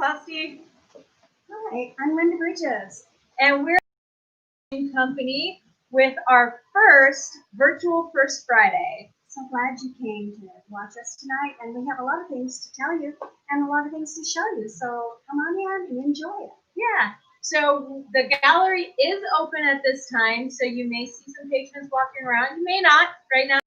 Foste. Hi, I'm Linda Bridges. And we're in company with our first virtual First Friday. So glad you came to watch us tonight, and we have a lot of things to tell you and a lot of things to show you. So come on in and enjoy it. Yeah. So the gallery is open at this time, so you may see some patrons walking around. You may not right now,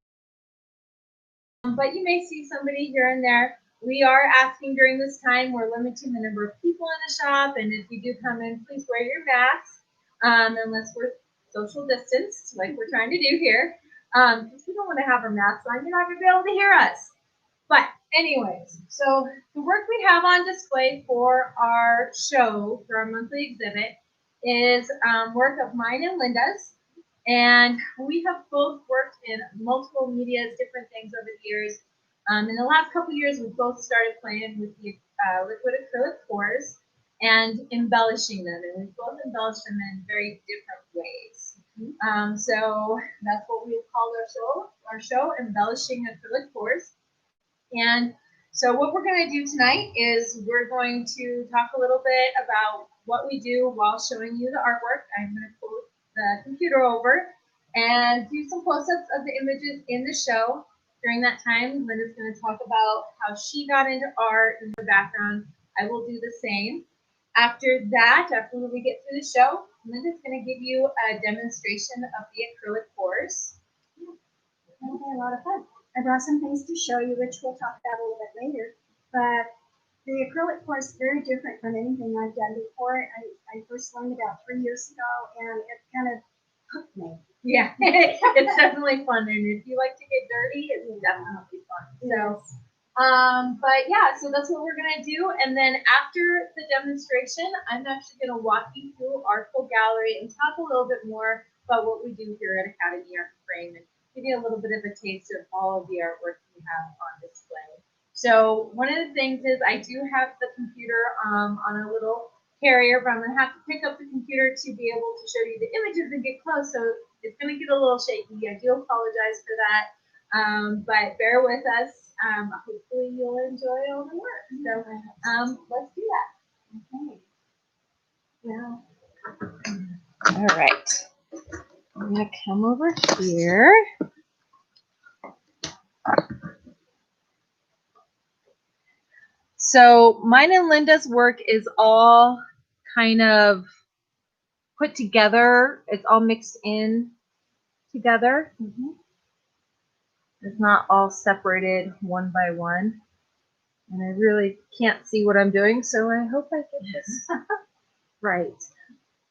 but you may see somebody here and there. We are asking during this time, we're limiting the number of people in the shop, and if you do come in, please wear your mask, unless we're social distanced, like we're trying to do here, because we don't want to have our masks on. You're not going to be able to hear us. But anyways, so the work we have on display for our show, for our monthly exhibit, is work of mine and Linda's. And we have both worked in multiple medias, different things over the years. In the last couple of years, we've both started playing with the liquid acrylic pours and embellishing them. And we've both embellished them in very different ways. So that's what we've called our show, Embellishing Acrylic Pours. And so what we're going to do tonight is we're going to talk a little bit about what we do while showing you the artwork. I'm going to pull the computer over and do some close-ups of the images in the show. During that time, Linda's going to talk about how she got into art in her background. I will do the same. After that, after we get through the show, Linda's going to give you a demonstration of the acrylic pours. It'll be a lot of fun. I brought some things to show you, which we'll talk about a little bit later. But the acrylic pour is very different from anything I've done before. I first learned about 3 years ago, and it kind of hooked me. Yeah, it's definitely fun, and if you like to get dirty, it's definitely fun. So, but yeah, so that's what we're gonna do, and then after the demonstration, I'm actually gonna walk you through our full gallery and talk a little bit more about what we do here at Academy Art Frame, and give you a little bit of a taste of all of the artwork we have on display. So one of the things is I do have the computer on a little carrier, but I'm gonna have to pick up the computer to be able to show you the images and get close. So it's going to get a little shaky. I do apologize for that, but bear with us. Hopefully you'll enjoy all the work. So let's do that. Okay. Well, all right. I'm going to come over here. So mine and Linda's work is all kind of put together. It's all mixed in together. It's not all separated one by one. And I really can't see what I'm doing, so I hope I get this right.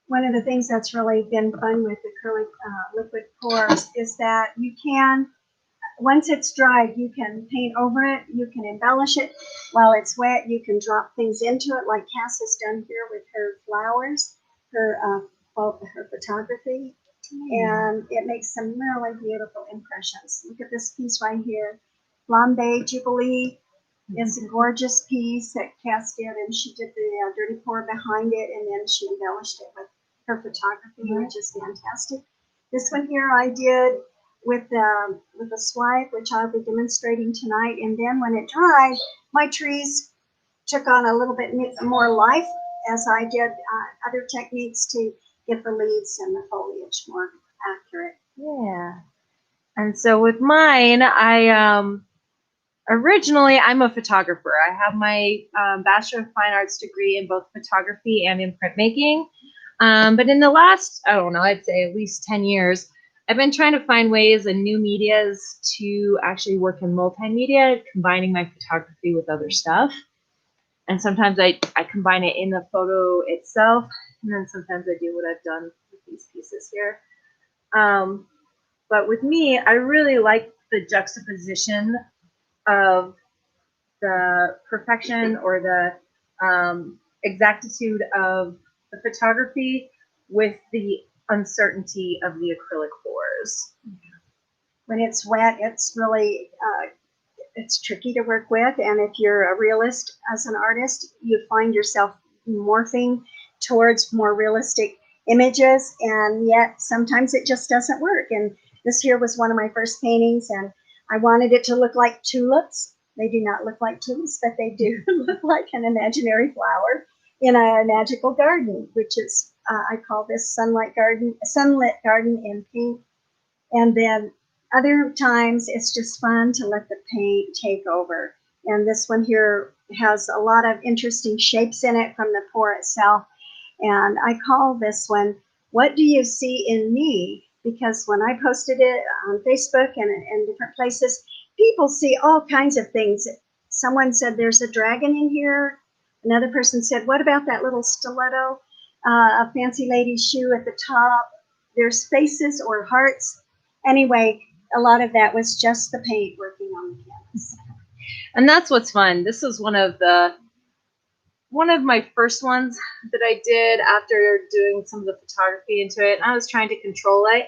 One of the things that's really been fun with acrylic liquid pours is that you can, once it's dried, you can paint over it, you can embellish it. While it's wet, you can drop things into it, like Cass has done here with her flowers, her photography. And it makes some really beautiful impressions. Look at this piece right here. Flambe Jubilee is a gorgeous piece that Cass did, and she did the dirty pour behind it, and then she embellished it with her photography, which is fantastic. This one here I did with a swipe, which I'll be demonstrating tonight. And then when it dried, my trees took on a little bit more life as I did other techniques to get the leaves and the foliage more accurate. Yeah. And so with mine, originally I'm a photographer. I have my Bachelor of Fine Arts degree in both photography and in printmaking. But in the last, I don't know, I'd say at least 10 years, I've been trying to find ways and new medias to actually work in multimedia, combining my photography with other stuff. And sometimes I combine it in the photo itself, and then sometimes I do what I've done with these pieces here. But with me, I really like the juxtaposition of the perfection or the exactitude of the photography with the uncertainty of the acrylic pours. When it's wet, it's really it's tricky to work with, and if you're a realist as an artist, you find yourself morphing towards more realistic images, and yet sometimes it just doesn't work. And this here was one of my first paintings, and I wanted it to look like tulips, They do not look like tulips, but they do look like an imaginary flower in a magical garden, which is, I call this sunlit garden in pink. And then other times it's just fun to let the paint take over. And this one here has a lot of interesting shapes in it from the pour itself. And I call this one, What Do You See in Me? Because when I posted it on Facebook and different places, people see all kinds of things. Someone said there's a dragon in here. Another person said, what about that little stiletto, a fancy lady's shoe at the top? There's faces or hearts. Anyway, a lot of that was just the paint working on the canvas. And that's what's fun. This was one of my first ones that I did after doing some of the photography into it. And I was trying to control it.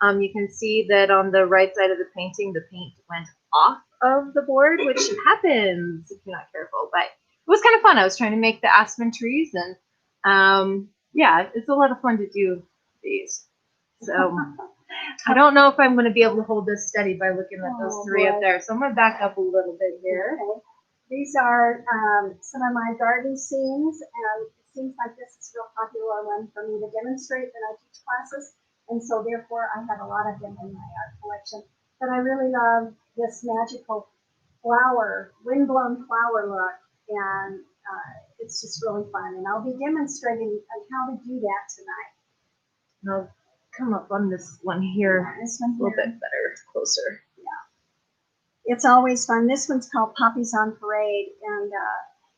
You can see that on the right side of the painting, the paint went off of the board, which happens if you're not careful. But it was kind of fun. I was trying to make the aspen trees, and yeah, it's a lot of fun to do these. So I don't know if I'm going to be able to hold this steady by looking at those three up there. So I'm going to back up a little bit here. Okay. These are some of my garden scenes, and it seems like this is a real popular one for me to demonstrate when I teach classes, and so therefore I have a lot of them in my art collection. But I really love this magical flower, windblown flower look, and it's just really fun. And I'll be demonstrating on how to do that tonight. I'll come up on this one here, This one a little here. bit better, closer. It's always fun. This one's called Poppies on Parade, and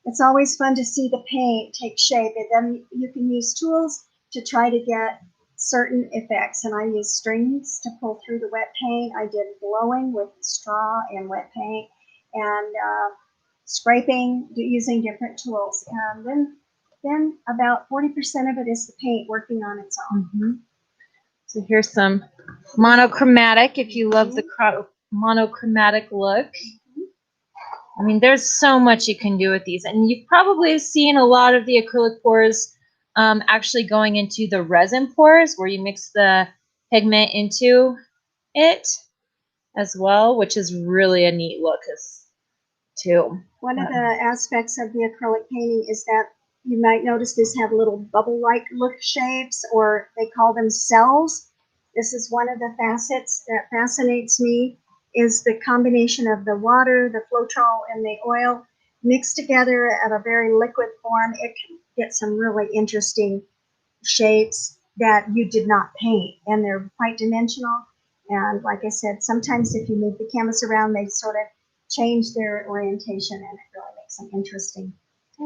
it's always fun to see the paint take shape. And then you can use tools to try to get certain effects. And I use strings to pull through the wet paint. I did blowing with straw and wet paint, and scraping using different tools. And then about 40% of it is the paint working on its own. Mm-hmm. So here's some monochromatic, if you love the monochromatic look. I mean, there's so much you can do with these, and you've probably seen a lot of the acrylic pours actually going into the resin pours, where you mix the pigment into it as well, which is really a neat look too. One of the aspects of the acrylic painting is that you might notice these have little bubble-like look shapes, or they call them cells. This is one of the facets that fascinates me, is the combination of the water, the Floetrol, and the oil mixed together at a very liquid form. It can get some really interesting shapes that you did not paint, and they're quite dimensional. And like I said, sometimes if you move the canvas around, they sort of change their orientation, and it really makes them interesting.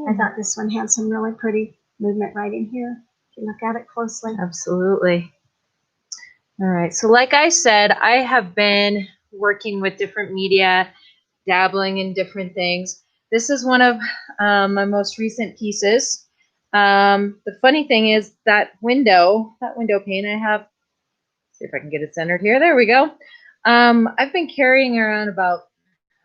I thought this one had some really pretty movement right in here, if you look at it closely. Absolutely. All right, so like I said, I have been working with different media, dabbling in different things. This is one of my most recent pieces. The funny thing is that window pane I have, see if I can get it centered here. There we go. I've been carrying around about,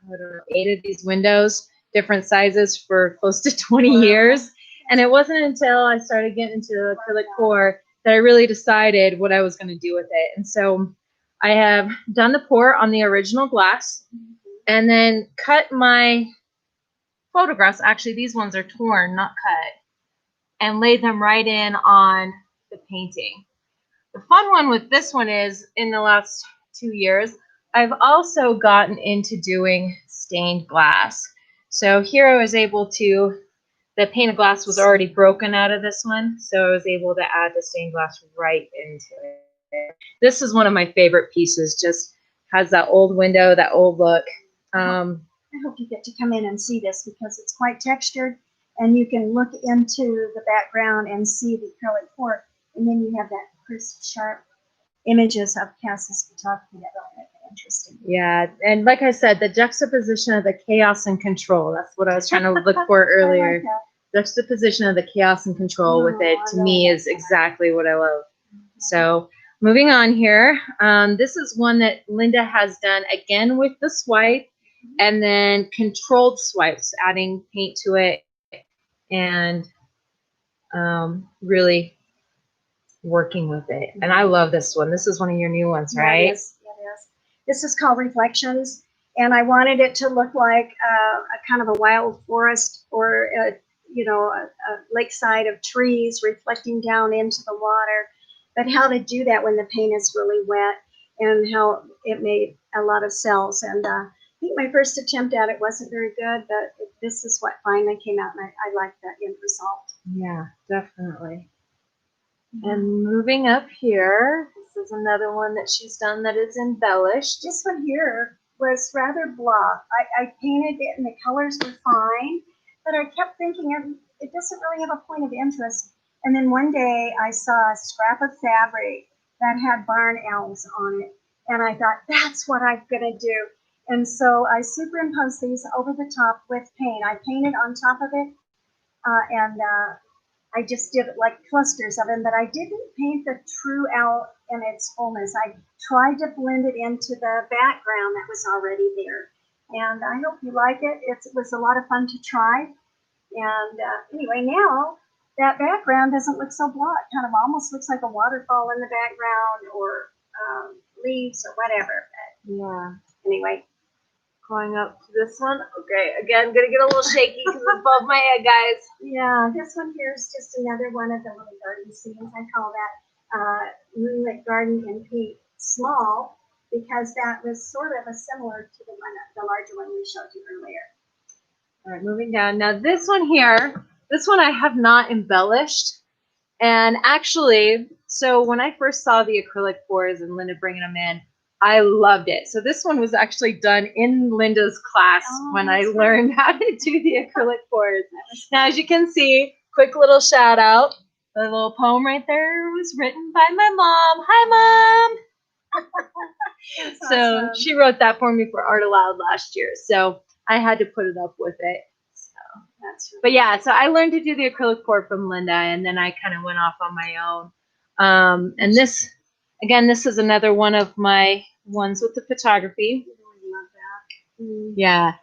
I don't know, 8 of these windows, different sizes, for close to 20 years. And it wasn't until I started getting into acrylic pour that I really decided what I was going to do with it. And so I have done the pour on the original glass and then cut my photographs. Actually, these ones are torn, not cut, and laid them right in on the painting. The fun one with this one is, in the last 2 years, I've also gotten into doing stained glass. So here I was able to, the painted glass was already broken out of this one, so I was able to add the stained glass right into it. This is one of my favorite pieces, just has that old window, that old look. I hope you get to come in and see this, because it's quite textured, and you can look into the background and see the acrylic pour, and then you have that crisp, sharp images of Cass's photography that really make it interesting. Yeah, and like I said, the juxtaposition of the chaos and control, that's what I was trying to look for earlier. I like that. Juxtaposition of the chaos and control with it, to me, is exactly what I love. So moving on here, this is one that Linda has done again with the swipe, and then controlled swipes, adding paint to it, and really working with it. And I love this one. This is one of your new ones, right? Yes, it is. This is called Reflections, And I wanted it to look like a kind of a wild forest or a lakeside of trees reflecting down into the water. But how to do that when the paint is really wet, and how it made a lot of cells. And I think my first attempt at it wasn't very good, but this is what finally came out, and I like that end result. Yeah, definitely. And moving up here, this is another one that she's done that is embellished. This one here was rather blah. I painted it and the colors were fine, but I kept thinking it doesn't really have a point of interest. And then one day I saw a scrap of fabric that had barn owls on it, and I thought, that's what I'm gonna do. And so I superimposed these over the top with paint. I painted on top of it, and I just did like clusters of them, but I didn't paint the true owl in its fullness. I tried to blend it into the background that was already there. And I hope you like it. It was a lot of fun to try. And anyway, now that background doesn't look so blah. It kind of almost looks like a waterfall in the background, or leaves or whatever. But Yeah. anyway. Going up to this one. Okay, again, gonna get a little shaky because it's above my head, guys. Yeah, this one here is just another one of the little garden scenes. I call that Moonlit Garden in Paint Small, because that was sort of a similar to the larger one we showed you earlier. All right, moving down. Now this one here, this one I have not embellished. And actually, so when I first saw the acrylic pours and Linda bringing them in, I loved it. So this one was actually done in Linda's class when I learned how to do the acrylic pours. Now, as you can see, quick little shout out. The little poem right there was written by my mom. Hi, Mom. So awesome. she wrote that for me for Art Aloud last year. So I had to put it up with it. So That's really but yeah, so I learned to do the acrylic pour from Linda, and then I kind of went off on my own. And this, again, this is another one of my ones with the photography. I really love that. Mm. Yeah.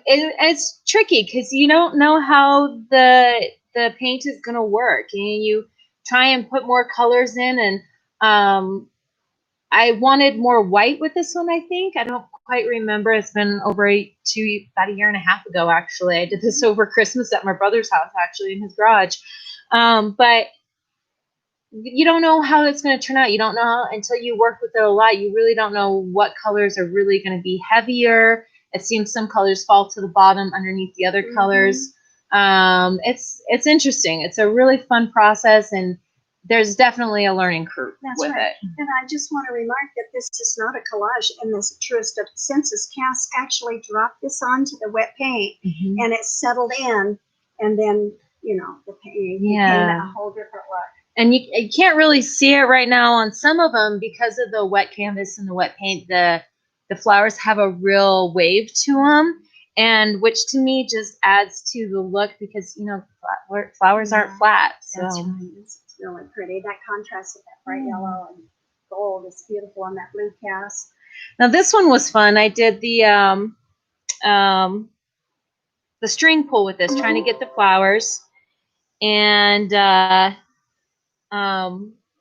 It's tricky because you don't know how the paint is going to work. You try and put more colors in, and I wanted more white with this one, I think. I don't quite remember. It's been over about a year and a half ago, actually. I did this over Christmas at my brother's house, actually, in his garage. But you don't know how it's going to turn out. You don't know how, until you work with it a lot. You really don't know what colors are really going to be heavier. It seems some colors fall to the bottom underneath the other colors. It's interesting. It's a really fun process, and there's definitely a learning curve with it. And I just want to remark that this is not a collage in the truest of senses. Cass actually dropped this onto the wet paint, and it settled in, and then, the paint became a whole different look. And you can't really see it right now on some of them because of the wet canvas and the wet paint. The flowers have a real wave to them, and which to me just adds to the look, because flowers aren't flat. So. That's right. It's really pretty. That contrast with that bright yellow and gold is beautiful on that blue Cass. Now this one was fun. I did the string pull with this, trying to get the flowers, and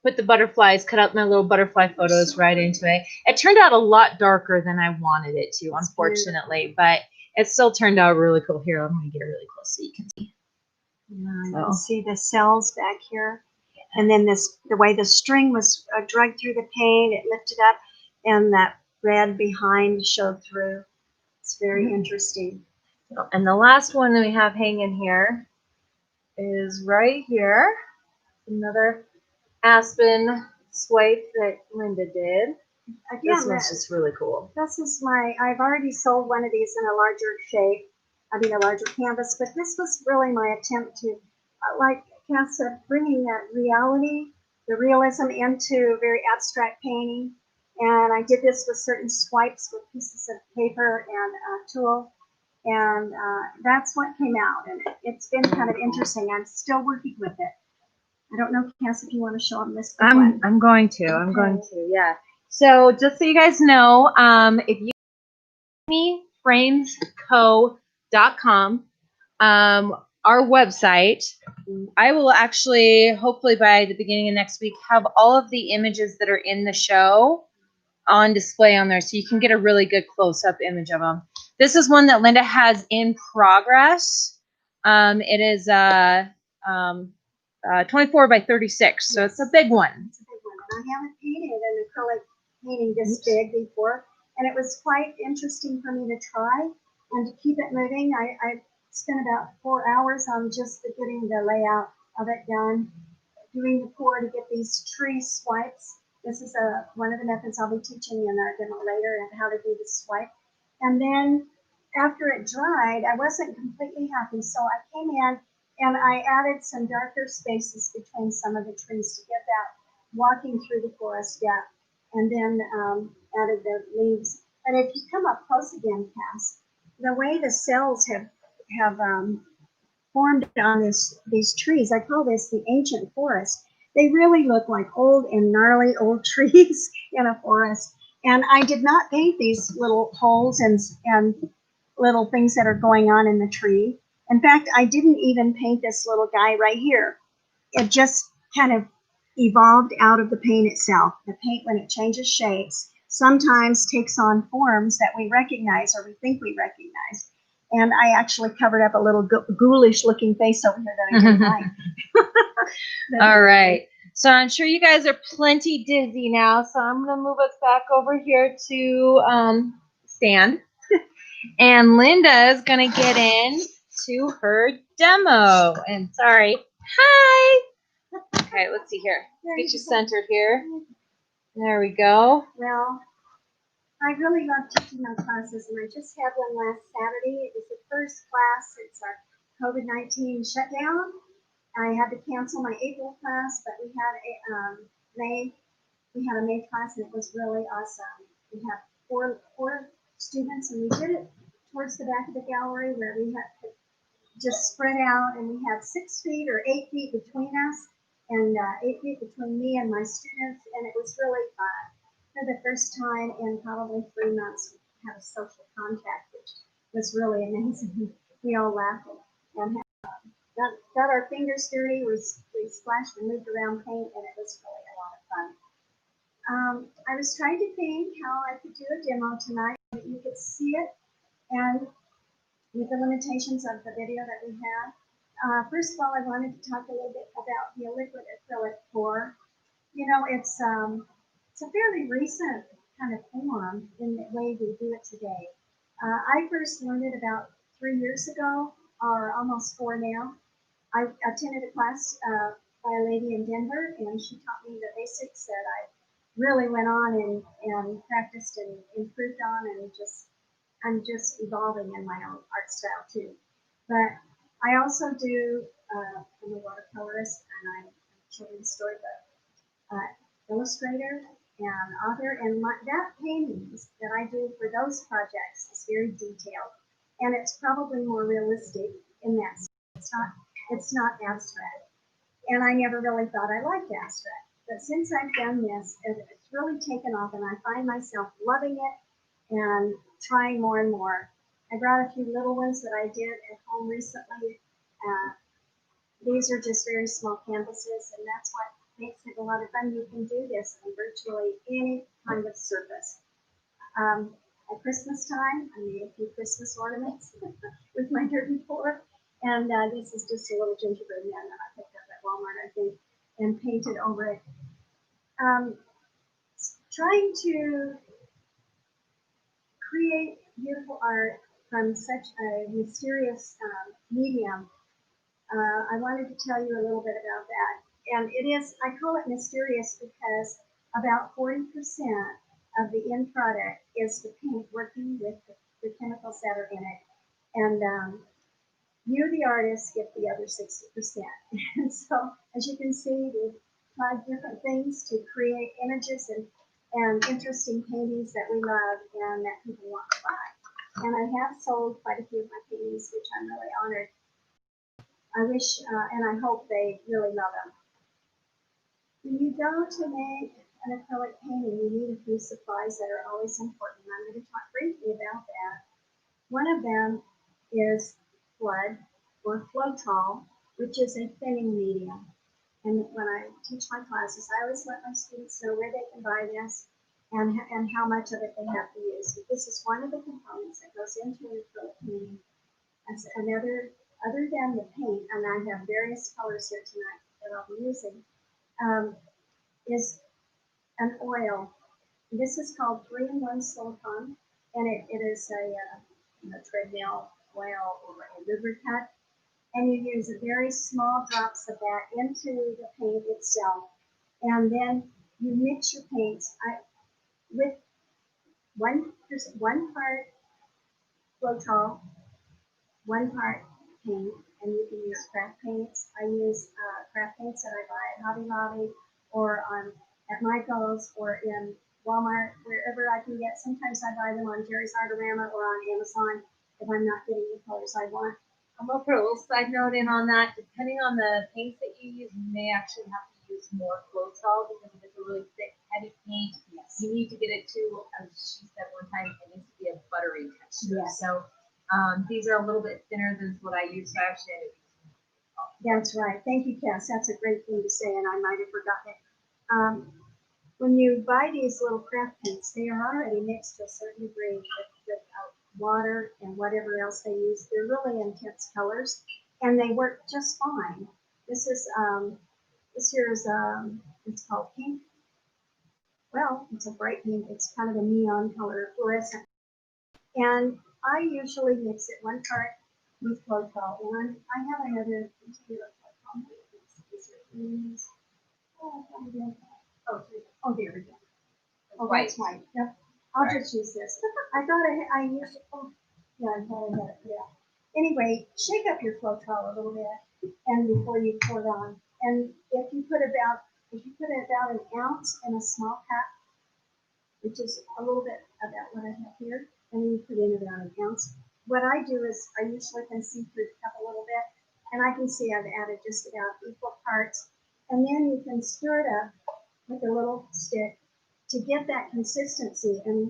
put the butterflies, cut out my little butterfly photos right into it. It turned out a lot darker than I wanted it to, unfortunately, but it still turned out really cool. Here, I'm going to get really close so you can see. You can see the cells back here. And then the way the string was dragged through the paint, it lifted up, and that red behind showed through. It's very interesting. And the last one that we have hanging here is right here. Another aspen swipe that Linda did. Again, this one's just really cool. This is I've already sold one of these in a larger shape. A larger canvas, but this was really my attempt to, like Cass said, bringing that reality, the realism, into very abstract painting. And I did this with certain swipes with pieces of paper and a tool. And that's what came out. And it's been kind of interesting. I'm still working with it. I don't know, Cass, if you want to show them this one. I'm going to. I'm going to, yeah. So just so you guys know, if you framesco.com, our website, I will actually, hopefully by the beginning of next week, have all of the images that are in the show on display on there so you can get a really good close-up image of them. This is one that Linda has in progress. It is 24 by 36, so it's a big one. It's a big one. And I haven't painted an acrylic painting this big before, and it was quite interesting for me to try and to keep it moving. I spent about 4 hours on just getting the layout of it done, doing the pour to get these tree swipes. This is one of the methods I'll be teaching in our demo later, and how to do the swipe. And then after it dried, I wasn't completely happy, so I came in and I added some darker spaces between some of the trees to get that walking through the forest depth, and then added the leaves. But if you come up close again, Cass, the way the cells have formed on these trees, I call this the ancient forest. They really look like old and gnarly old trees in a forest. And I did not paint these little holes and little things that are going on in the tree. In fact, I didn't even paint this little guy right here. It just kind of evolved out of the paint itself. The paint, when it changes shapes, sometimes takes on forms that we recognize or we think we recognize. And I actually covered up a little ghoulish looking face over here that I didn't like. All right. So I'm sure you guys are plenty dizzy now. So I'm going to move us back over here to stand. And Linda is going to get in to her demo. And sorry. Hi. Okay, let's see here. Get you centered here. There we go. Well, I really love teaching my classes, and I just had one last Saturday. It was the first class since our COVID-19 shutdown. I had to cancel my April class, but we had a May class, and it was really awesome. We had four students, and we did it towards the back of the gallery where we had to just spread out, and we had 6 feet or 8 feet between us, and 8 feet between me and my students, and it was really fun. For the first time in probably 3 months, we had a social contact, which was really amazing. We all laughed and got our fingers dirty. We splashed and moved around paint, and it was really a lot of fun. I was trying to think how I could do a demo tonight so that you could see it, and with the limitations of the video that we have. First of all, I wanted to talk a little bit about the liquid acrylic pour. You know, it's a fairly recent kind of form in the way we do it today. I first learned it about 3 years ago, or almost 4 now. I attended a class by a lady in Denver, and she taught me the basics that I really went on and practiced and improved on, and I'm just evolving in my own art style too. But I also do, I'm a watercolorist, and I'm a children's storybook illustrator and author, and that paintings that I do for those projects is very detailed, and it's probably more realistic in that sense. It's not abstract, and I never really thought I liked abstract, but since I've done this, it's really taken off, and I find myself loving it and trying more and more. I brought a few little ones that I did at home recently. These are just very small canvases, and that's what makes it a lot of fun. You can do this on virtually any kind of surface. At Christmas time, I made a few Christmas ornaments with my dirty pour, and this is just a little gingerbread man that I picked up at Walmart, I think, and painted over it. Trying to create beautiful art from such a mysterious medium, I wanted to tell you a little bit about that. And it is, I call it mysterious because about 40% of the end product is the paint working with the chemicals that are in it. And you, the artist, get the other 60%. And so, as you can see, we've tried different things to create images and interesting paintings that we love and that people want to buy. And I have sold quite a few of my paintings, which I'm really honored. I wish and I hope they really love them. When you go to make an acrylic painting, you need a few supplies that are always important. I'm going to talk briefly about that. One of them is flood or Floetrol, which is a thinning medium. And when I teach my classes, I always let my students know where they can buy this and how much of it they have to use. But this is one of the components that goes into an acrylic painting. As another, other than the paint, and I have various colors here tonight that I'll be using, is an oil. This is called 3-in-1 silicone, and it is a treadmill oil or a lubricant. And you use very small drops of that into the paint itself. And then you mix your paints with one part Floetrol, 1 part paint, and you can use craft paints. I use craft paints that I buy at Hobby Lobby or at Michael's or in Walmart, wherever I can get. Sometimes I buy them on Jerry's Artorama or on Amazon if I'm not getting the colors I want. I'm gonna put a little side note in on that. Depending on the paints that you use, you may actually have to use more Floetrol because if it's a really thick, heavy paint, you need to get it to, as she said one time, it needs to be a buttery texture. Yes. So these are a little bit thinner than what I use, so I actually ended up using That's right. Thank you, Cass. That's a great thing to say, and I might have forgotten it. When you buy these little craft paints, they are already mixed to a certain degree with water and whatever else they use. They're really intense colors, and they work just fine. This is this here is it's called pink. Well, it's a bright pink. It's kind of a neon color, fluorescent. And I usually mix it 1 part with Floetrol, and I have another particular Floetrol. Oh, there we go. Oh, that's white. Yep. I'll just use this. I thought I used. Oh, yeah, I thought I had it. Yeah. Anyway, shake up your Floetrol a little bit, and before you pour it on. And if you put about an ounce in a small cup, which is a little bit about what I have here, and you put in about an ounce. What I do is I usually can see through the cup a little bit, and I can see I've added just about equal parts. And then you can stir it up with a little stick to get that consistency. And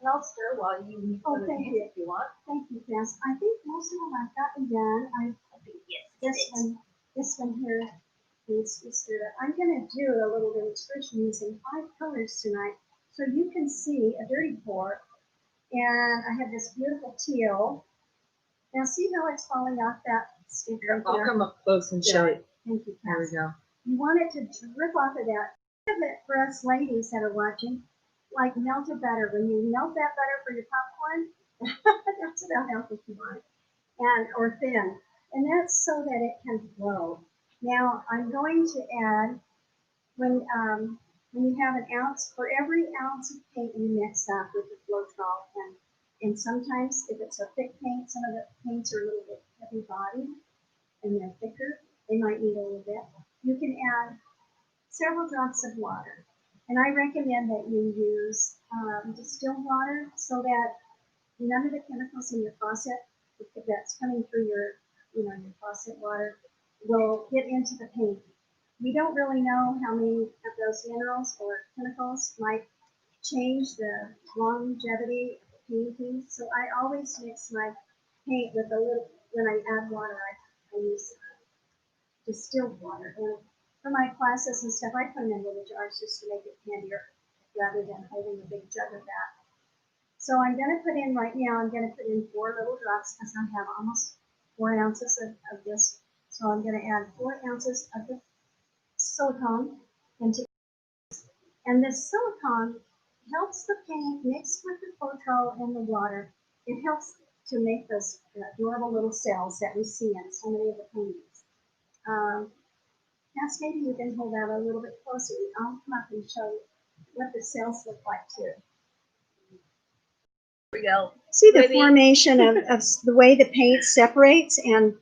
I'll stir while you oh, thank you if you want. Thank you, Cass. I think most of them I've gotten done. This one here needs to be stirred up. I'm going to do a little demonstration using 5 colors tonight, so you can see a dirty pour. And I have this beautiful teal. Now see how it's falling off that stick right I'll there? come up close and show it. Thank you, There we Cass. go. You want it to drip off of that. Think of it for us ladies that are watching, like melted butter. When you melt that butter for your popcorn, that's about how thick you want it, or thin. And that's so that it can flow. Now I'm going to add, when you have an ounce, for every ounce of paint you mix up with the Floetrol, and sometimes if it's a thick paint, some of the paints are a little bit heavy bodied and they're thicker, they might need a little bit. You can add several drops of water. And I recommend that you use distilled water so that none of the chemicals in your faucet that's coming through your faucet water will get into the paint. We don't really know how many of those minerals or chemicals might change the longevity of the painting. So I always mix my paint with a little, when I add water, I use distilled water. And for my classes and stuff, I put them in little jars just to make it handier rather than holding a big jug of that. So I'm going to put in right now, I'm going to put in 4 little drops because I have almost 4 ounces of this. So I'm going to add 4 ounces of the silicone into, and this silicone helps the paint mixed with the Floetrol and the water. It helps to make those adorable little cells that we see in so many of the paintings. Cass, maybe you can hold that a little bit closer. I'll come up and show you what the cells look like too. Here we go. See the formation of the way the paint separates and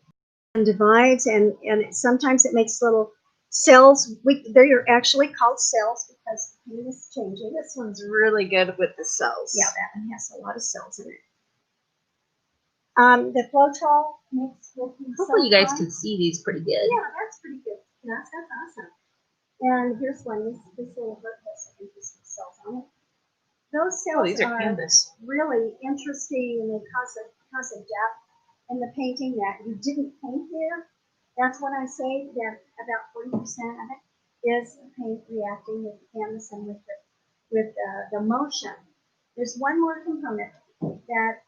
divides, and sometimes it makes little cells. They're actually called cells because the paint is changing. This one's really good with the cells. Yeah, that one has a lot of cells in it. The Floetrol mixed with the Hopefully you guys silicone. can see these pretty good. Yeah, that's pretty good. Yes, that's awesome. And here's one. This little book has some interesting cells on it. Those cells These are are canvas. really interesting, and they cause a depth in the painting that you didn't paint there. That's what I say, that about 40% of it is the paint reacting with the canvas and with with the motion. There's one more component that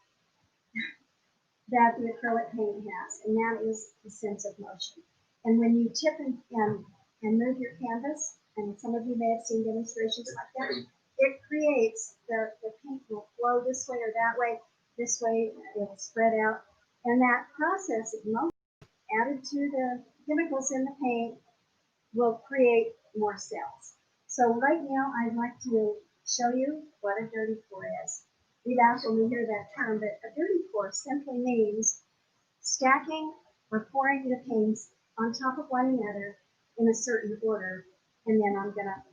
the acrylic paint has, and that is the sense of motion. And when you tip and move your canvas, and some of you may have seen demonstrations like that, it creates the paint will flow this way or that way, this way, it'll spread out. And that process of motion added to the chemicals in the paint will create more cells. So right now I'd like to show you what a dirty pour is. We laugh when we hear that term, but a dirty pour simply means stacking or pouring the paints on top of one another in a certain order, and then I'm gonna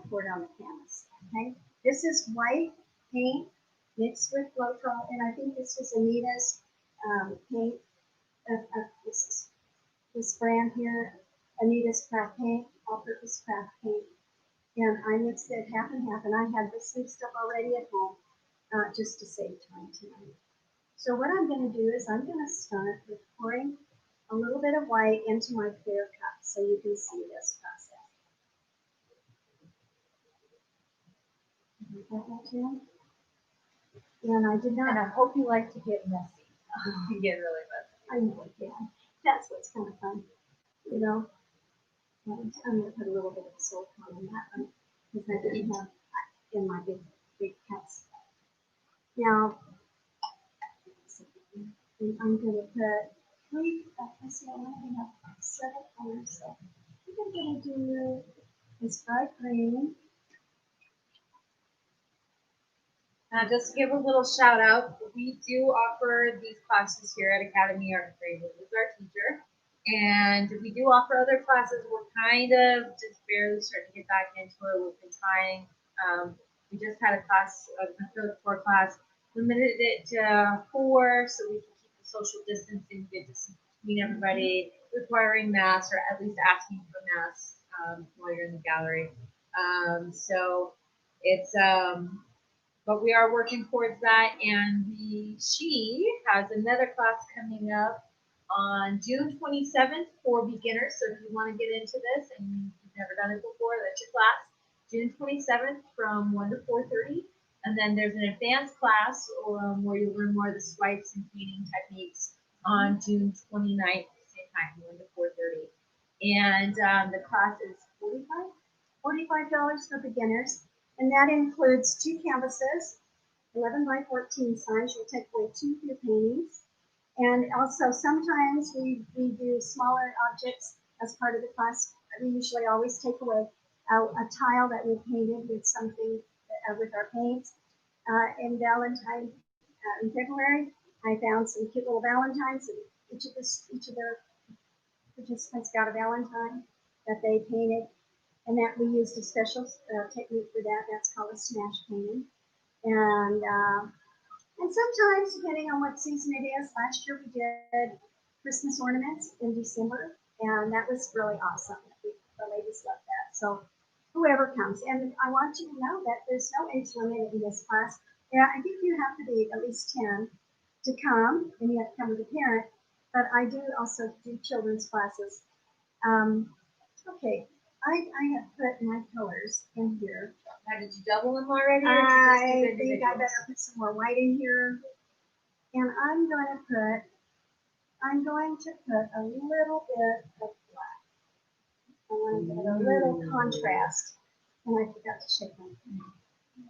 pour it on the canvas. Okay, this is white paint mixed with Floetrol, and I think this was Anita's paint. This brand here, Anita's Craft Paint, all-purpose craft paint, and I mixed it half and half, and I had this mixed up already at home, just to save time tonight. So what I'm going to do is I'm going to start with pouring a little bit of white into my clear cup so you can see this process. And I did not. And I hope you like to get messy. You get really messy. I know I can. That's what's kind of fun, you know. And I'm going to put a little bit of silicone on that one because I didn't have in my big cups. Now, I'm going to put three, I see I only have seven colors, so I'm going to do this bright green. Just to give a little shout out, we do offer these classes here at Academy Art Trade with our teacher. And we do offer other classes. We're kind of just barely starting to get back into it. We've been trying. We just had a class, an acrylic pour class, limited it to 4 so we can keep the social distancing, get distance between everybody, requiring masks or at least asking for masks while you're in the gallery. So it's but we are working towards that, and she has another class coming up on June 27th for beginners. So if you want to get into this and you've never done it before, that's your class. June 27th from 1 to 4:30. And then there's an advanced class where you'll learn more of the swipes and painting techniques on June 29th, same time, 1 to 4:30. And the class is $45 for beginners, and that includes 2 canvases, 11 by 14 size. You'll take away 2 of your paintings. And also sometimes we do smaller objects as part of the class. We usually always take away a tile that we painted with something with our paints. In Valentine, in February, I found some cute little Valentines, and each of the participants got a Valentine that they painted, and that we used a special technique for that. That's called a smash painting. And sometimes, depending on what season it is, last year we did Christmas ornaments in December, and that was really awesome. The ladies loved that. So whoever comes, and I want you to know that there's no age limit in this class. Yeah, I think you have to be at least 10 to come, and you have to come with a parent. But I do also do children's classes. Okay, I have put my colors in here. Now, did you double them already? I think I better put some more white in here. And I'm going to put a little bit of black. I want to get a little contrast. And I forgot to shake them.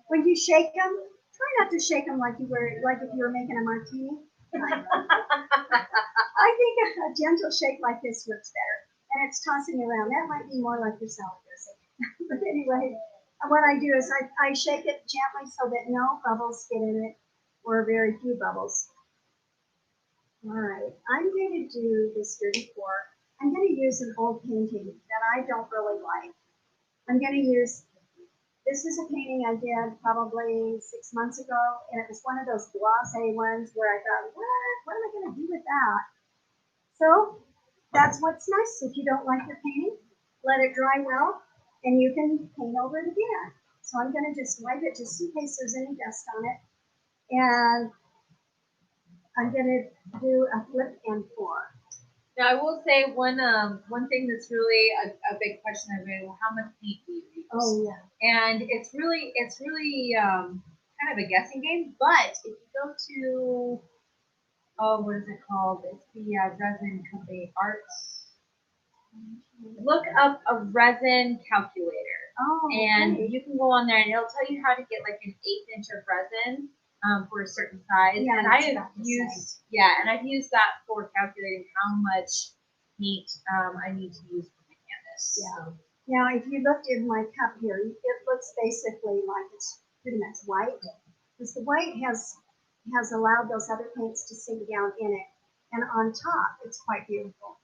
When you shake them, try not to shake them like if you were making a martini. I think a gentle shake like this works better. And it's tossing around. That might be more like your salad dressing. But anyway, what I do is I shake it gently so that no bubbles get in it, or very few bubbles. All right, I'm going to do this dirty pour. I'm going to use an old painting that I don't really like. I'm going to use, this is a painting I did probably 6 months ago, and it was one of those glossy ones where I thought, what am I going to do with that? So that's what's nice. If you don't like your painting, let it dry well, and you can paint over it again. So I'm going to just wipe it just in case there's any dust on it. And I'm going to do a flip and pour. Now, I will say one thing that's really a big question I've been, well, how much paint do you use? Oh yeah. And it's really kind of a guessing game. But if you go to what is it called? It's the resin company Arts. Look up a resin calculator. Oh. And Okay. you can go on there and it'll tell you how to get like an 1/8 inch of resin for a certain size. Yeah, and that's I've about the used and I've used that for calculating how much paint I need to use for my canvas. Yeah. So, Now, if you looked in my cup here, it looks basically like it's pretty much white, because the white has allowed those other paints to sink down in it, and on top, it's quite beautiful.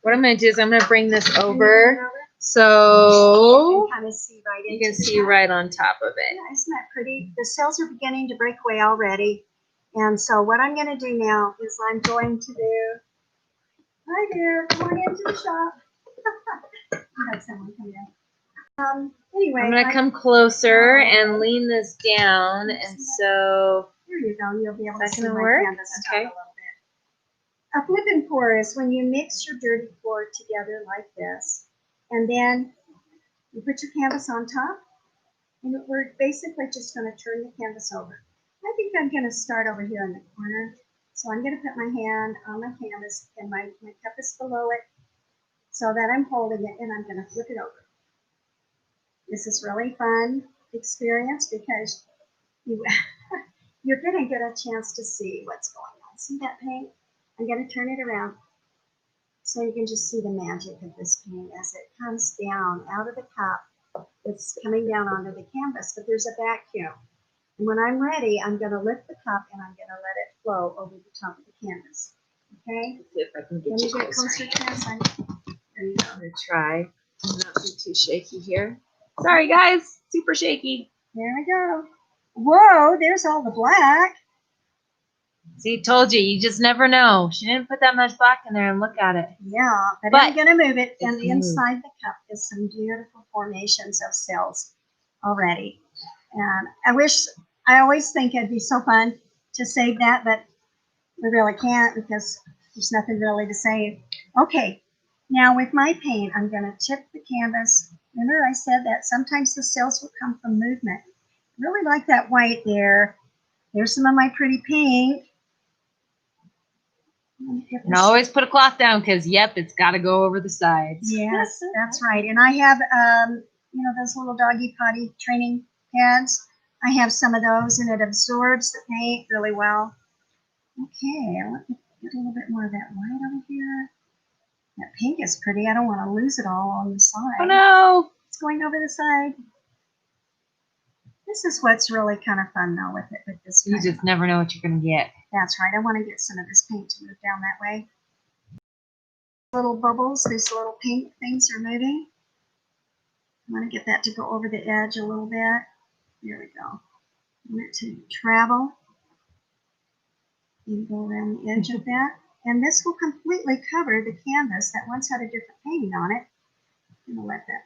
What I'm going to do is I'm going to bring this Can you over bring it so and kind of see right you into can the see cup? right on top of it. Yeah, isn't that pretty? The cells are beginning to break away already, and so what I'm going to do now is I'm going to do. Hi there, come on into the shop. I had someone come in. Anyway, I'm going to come closer and lean this down, and so here you go. You'll be able to Is that see gonna my work? canvas stuff Okay. a little bit. A flip and pour is when you mix your dirty pour together like this, and then you put your canvas on top, and we're basically just going to turn the canvas over. I think I'm going to start over here in the corner. So I'm going to put my hand on my canvas, and my cup is below it, so that I'm holding it, and I'm going to flip it over. This is really fun experience because you, you're going to get a chance to see what's going on. See that paint? I'm going to turn it around so you can just see the magic of this paint as it comes down out of the cup. It's coming down onto the canvas, but there's a vacuum. And when I'm ready, I'm going to lift the cup and I'm going to let it flow over the top of the canvas. Okay? let's see if I can Let get me you get closer. closer, Chris. There you go. I'm going to try to not be too shaky here. Sorry, guys. Super shaky. There we go. Whoa, there's all the black. See, told you. You just never know. She didn't put that much black in there, and look at it. Yeah, but But I'm going to move it. it's And moved. inside the cup is some beautiful formations of cells already. And I always think it'd be so fun to save that, but we really can't because there's nothing really to save. Okay, now with my paint, I'm going to tip the canvas. Remember I said that sometimes the cells will come from movement. Really like that white there. There's some of my pretty pink. And always put a cloth down because, yep, it's got to go over the sides. Yes, that's right. And I have, those little doggy potty training pads. I have some of those, and it absorbs the paint really well. Okay, let me get a little bit more of that white over here. That pink is pretty. I don't want to lose it all on the side. Oh, no. It's going over the side. This is what's really kind of fun, though, with this You paint. just never know what you're going to get. That's right. I want to get some of this paint to move down that way. Little bubbles, these little pink things are moving. I want to get that to go over the edge a little bit. There we go. I want it to travel and go around the edge of that. And this will completely cover the canvas that once had a different painting on it. I'm going to let that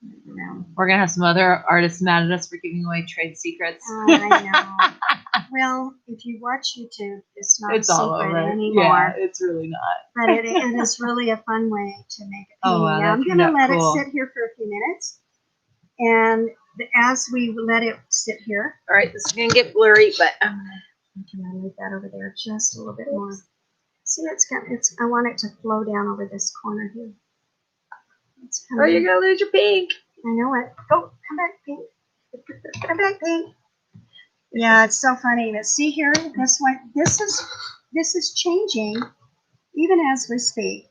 move around. We're going to have some other artists mad at us for giving away trade secrets. I know. Well, if you watch YouTube, it's not It's a all secret over. anymore. Yeah, it's really not. But it is really a fun way to make a painting. Oh, wow, Now, I'm that going to turned out let cool. it sit here for a few minutes. And as we let it sit here, All right, this is going to get blurry, but I can move that over there just a little bit more. See, I want it to flow down over this corner here. It's oh, you're going to lose your pink. I know it. Go, come back, pink. Come back, pink. Yeah, it's so funny. But see here, this is changing even as we speak.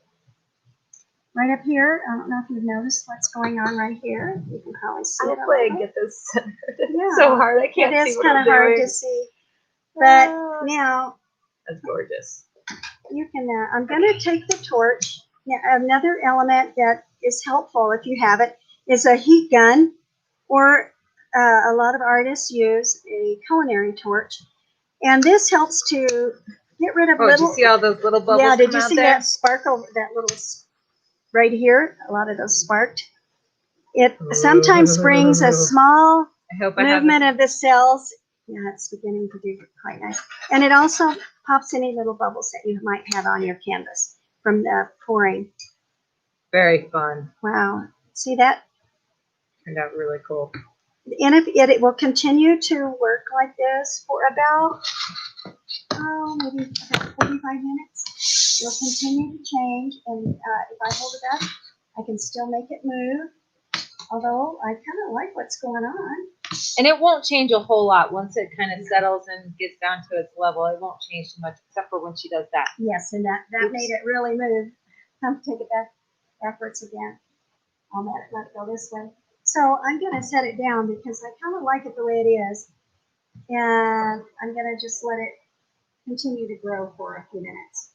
Right up here, I don't know if you've noticed what's going on right here. You can probably see it. Hopefully I get this centered. Yeah. It's so hard. I can't It see is what kind I'm of hard doing. to see. But Ah. now That's gorgeous. you can, I'm going to take the torch. Now, another element that is helpful if you have it is a heat gun, or a lot of artists use a culinary torch. And this helps to get rid of Oh, did little. you see all those little bubbles Yeah, did come you out see there? that sparkle, that little right here? A lot of those sparked. It sometimes brings a small I hope I have movement of the cells. Yeah, it's beginning to do quite nice. And it also pops any little bubbles that you might have on your canvas. from the pouring. Very fun. Wow. See that? Turned out really cool. And if it will continue to work like this for about, maybe about 45 minutes. It will continue to change, and if I hold it up, I can still make it move. Although I kind of like what's going on. And it won't change a whole lot once it kind of settles and gets down to its level. It won't change too much, except for when she does that. Yes, and that made it really move. I'll take it backwards again. I'll let it go this way. So I'm going to set it down because I kind of like it the way it is. And I'm going to just let it continue to grow for a few minutes.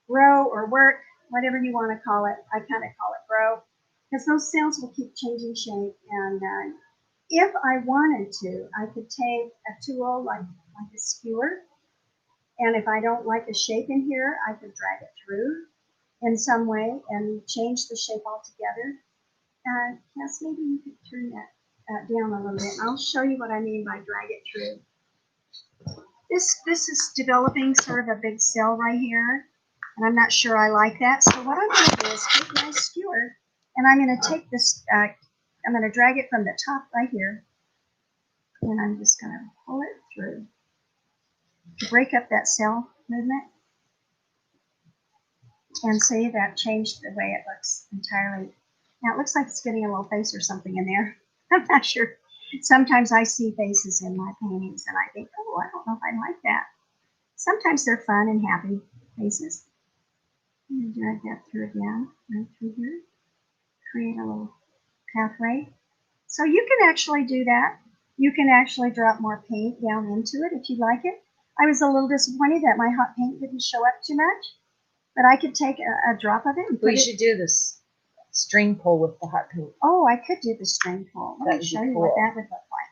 Grow or work, whatever you want to call it. I kind of call it grow because those cells will keep changing shape. And if I wanted to, I could take a tool like a skewer. And if I don't like the shape in here, I could drag it through in some way and change the shape altogether. Yes, maybe you could turn that down a little bit. I'll show you what I mean by drag it through. This is developing sort of a big cell right here, and I'm not sure I like that. So what I'm going to do is take my skewer, and I'm going to take this, I'm going to drag it from the top right here, and I'm just going to pull it through to break up that cell movement. And see, that changed the way it looks entirely. Now it looks like it's getting a little face or something in there. I'm not sure. Sometimes I see faces in my paintings and I think, oh, I don't know if I like that. Sometimes they're fun and happy faces. I'm going to drag that through again, right through here. Create a little pathway. So you can actually do that. You can actually drop more paint down into it if you like it. I was a little disappointed that my hot paint didn't show up too much. But I could take a drop of it and put We should do this string pull with the hot paint. Oh, I could do the string pull. Let me show you what that would look like.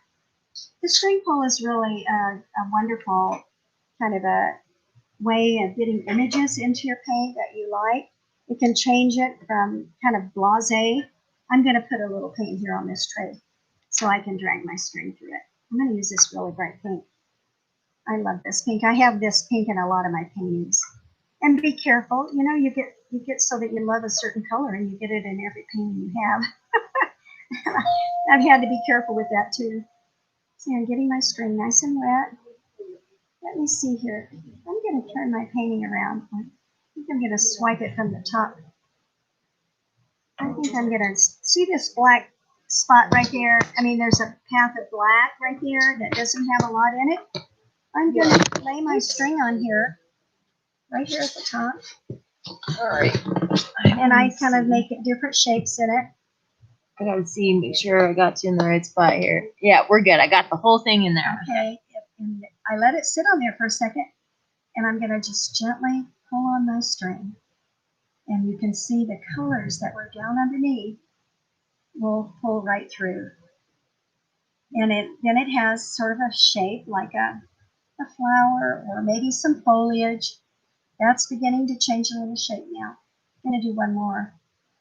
The string pull is really a wonderful kind of a way of getting images into your paint that you like. You can change it from kind of blasé. I'm going to put a little paint here on this tray so I can drag my string through it. I'm going to use this really bright pink. I love this pink. I have this pink in a lot of my paintings. And be careful, you know, you get so that you love a certain color and you get it in every painting you have. I've had to be careful with that too. See, I'm getting my string nice and wet. Let me see here. I'm going to turn my painting around. I think I'm going to swipe it from the top. I think I'm going to see this black spot right there. I mean, there's a path of black right here that doesn't have a lot in it. I'm going to lay my string on here. Right here at the top. All right. And I kind of make it different shapes in it. I gotta see, make sure I got you in the right spot here. Yeah, we're good. I got the whole thing in there. Okay. And I let it sit on there for a second. And I'm going to just gently pull on my string. And you can see the colors that were down underneath will pull right through. And then it has sort of a shape like a flower or maybe some foliage. That's beginning to change a little shape now. I'm going to do one more.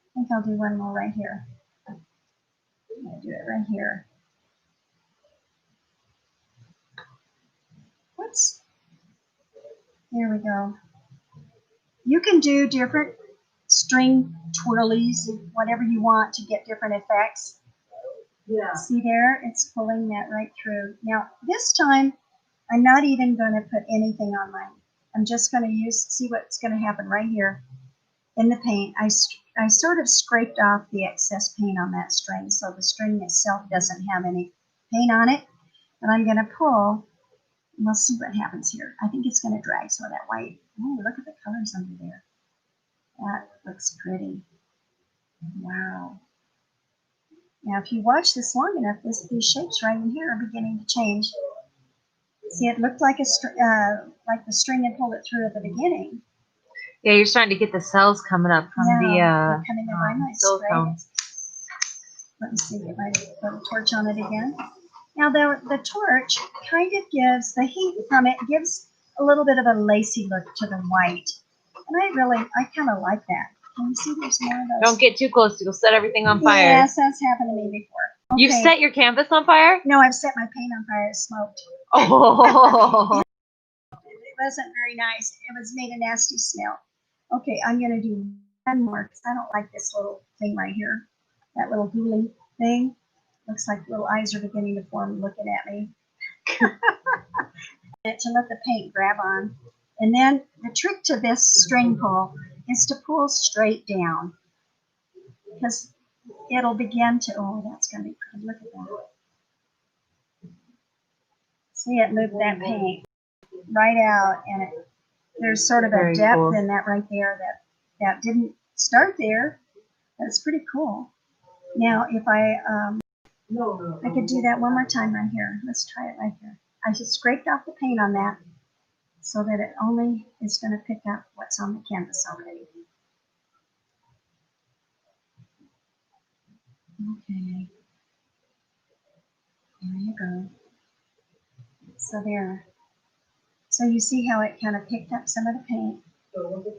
I think I'll do one more right here. I'm going to do it right here. Whoops. There we go. You can do different string twirlies, whatever you want to get different effects. Yeah. See there? It's pulling that right through. Now, this time, I'm not even going to put anything on mine. I'm just going to see what's going to happen right here in the paint. I sort of scraped off the excess paint on that string, so the string itself doesn't have any paint on it. But I'm going to pull, and we'll see what happens here. I think it's going to drag some of that white. Oh, look at the colors under there. That looks pretty. Wow. Now, if you watch this long enough, these shapes right in here are beginning to change. See, it looked like like the string had pulled it through at the beginning. Yeah, you're starting to get the cells coming up from they're coming up very nice, silicone. right? Let me see, get my little torch on it again. Now, the torch kind of gives, the heat from it gives a little bit of a lacy look to the white. And I kind of like that. Can you see there's more of those? Don't get too close. You'll set everything on fire. Yes, that's happened to me before. Okay. You've set your canvas on fire? No, I've set my paint on fire. It smoked. Oh. It wasn't very nice. It was made a nasty smell. Okay, I'm gonna do one more because I don't like this little thing right here. That little gooey thing. Looks like little eyes are beginning to form looking at me. To let the paint grab on. And then the trick to this string pull is to pull straight down because it'll begin to, oh, that's going to be pretty. Look at that. See it move that paint right out, and there's sort of a Very depth cool. in that right there that didn't start there. That's pretty cool. Now, if I could do that one more time right here. Let's try it right here. I just scraped off the paint on that so that it only is going to pick up what's on the canvas already. Okay. There you go. So there. So you see how it kind of picked up some of the paint.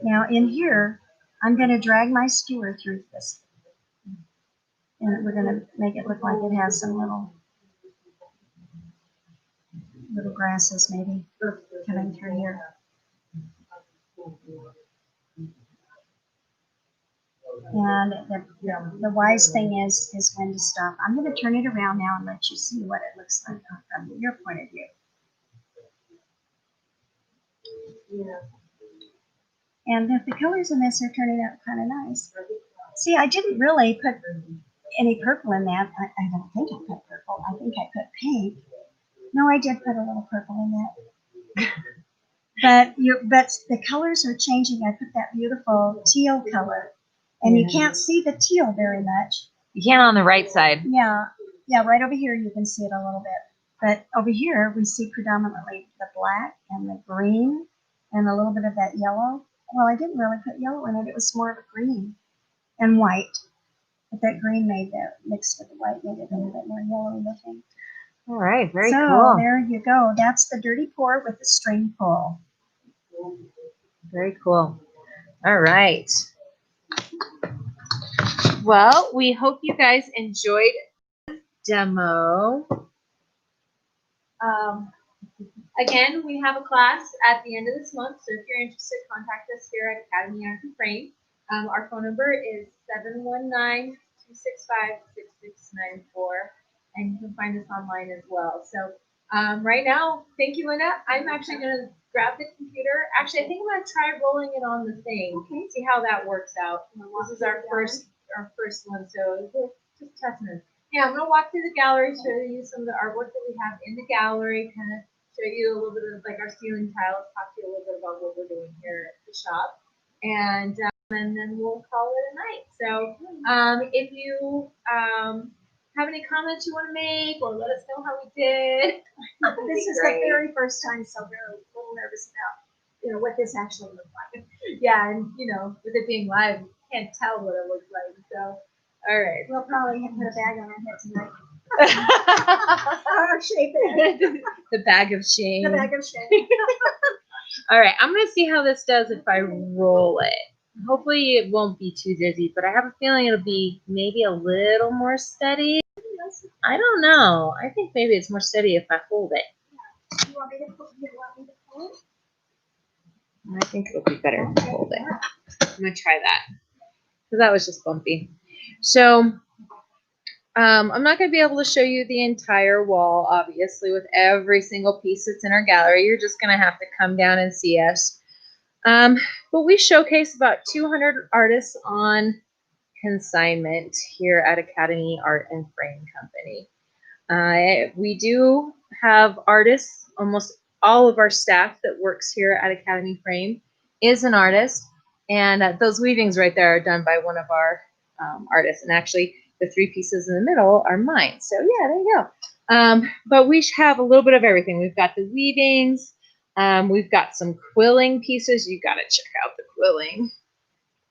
Now in here, I'm going to drag my skewer through this. And we're going to make it look like it has some little grasses maybe coming through here. And the wise thing is when to stop. I'm going to turn it around now and let you see what it looks like from your point of view. And the colors in this are turning out kind of nice. See, I didn't really put any purple in that. I don't think I put purple. I think I put pink. No, I did put a little purple in that. But the colors are changing. I put that beautiful teal color. And you can't see the teal very much. You can on the right side. Yeah, right over here you can see it a little bit. But over here we see predominantly the black and the green and a little bit of that yellow. Well, I didn't really put yellow in it. It was more of a green and white. But that green made that mixed with the white made it a little bit more yellow looking. All right, very so cool. There you go. That's the dirty pour with the string pull. Very cool. All right. Well, we hope you guys enjoyed the demo. Again, we have a class at the end of this month, so if you're interested, contact us here at Academy Art and Frame. Our phone number is 719-265-6694, and you can find us online as well. So right now, thank you, Linda. I'm actually going to grab the computer. Actually, I think I'm going to try rolling it on the thing. Okay. See how that works out. This is our first one, so we're just testing it. Yeah, I'm going to walk through the gallery, show you some of the artwork that we have in the gallery, kind of show you a little bit of like our ceiling tiles, talk to you a little bit about what we're doing here at the shop, and then we'll call it a night. So if you have any comments you want to make, or let us know how we did. This is the very first time, so we're a little nervous about what this actually looks like. Yeah, and with it being live, you can't tell what it looks like. So all right, we'll probably have to put a bag on our head tonight. Or shape it. The bag of shame. The bag of shame. All right, I'm going to see how this does if I roll it. Hopefully it won't be too dizzy, but I have a feeling it'll be maybe a little more steady. I don't know. I think maybe it's more steady if I hold it. You want me to pull it? I think it'll be better if I hold it. I'm going to try that because that was just bumpy. So I'm not going to be able to show you the entire wall, obviously, with every single piece that's in our gallery. You're just going to have to come down and see us. But we showcase about 200 artists on consignment here at Academy Art and Frame Company. We do have artists. Almost all of our staff that works here at Academy Frame is an artist. And those weavings right there are done by one of our artists. And actually, the three pieces in the middle are mine. So yeah, there you go. But we have a little bit of everything. We've got the weavings. We've got some quilling pieces. You got to check out the quilling.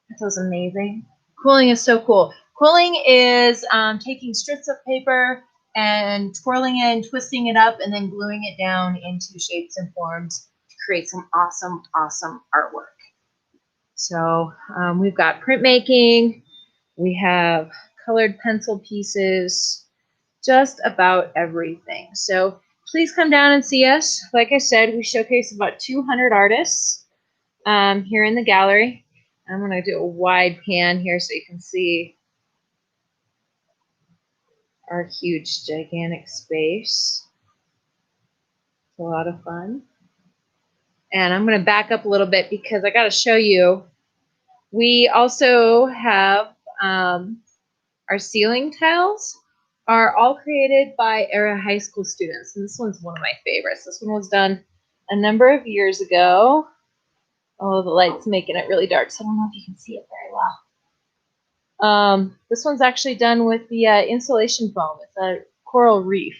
That was amazing. Quilling is so cool. Quilling is taking strips of paper and twirling it and twisting it up and then gluing it down into shapes and forms to create some awesome, awesome artwork. So we've got printmaking. We have colored pencil pieces, just about everything. So please come down and see us. Like I said, we showcase about 200 artists here in the gallery. I'm going to do a wide pan here so you can see our huge, gigantic space. It's a lot of fun. And I'm going to back up a little bit because I got to show you. We also have our ceiling tiles are all created by area high school students. And this one's one of my favorites. This one was done a number of years ago. Oh, the light's making it really dark, so I don't know if you can see it very well. This one's actually done with the insulation foam. It's a coral reef.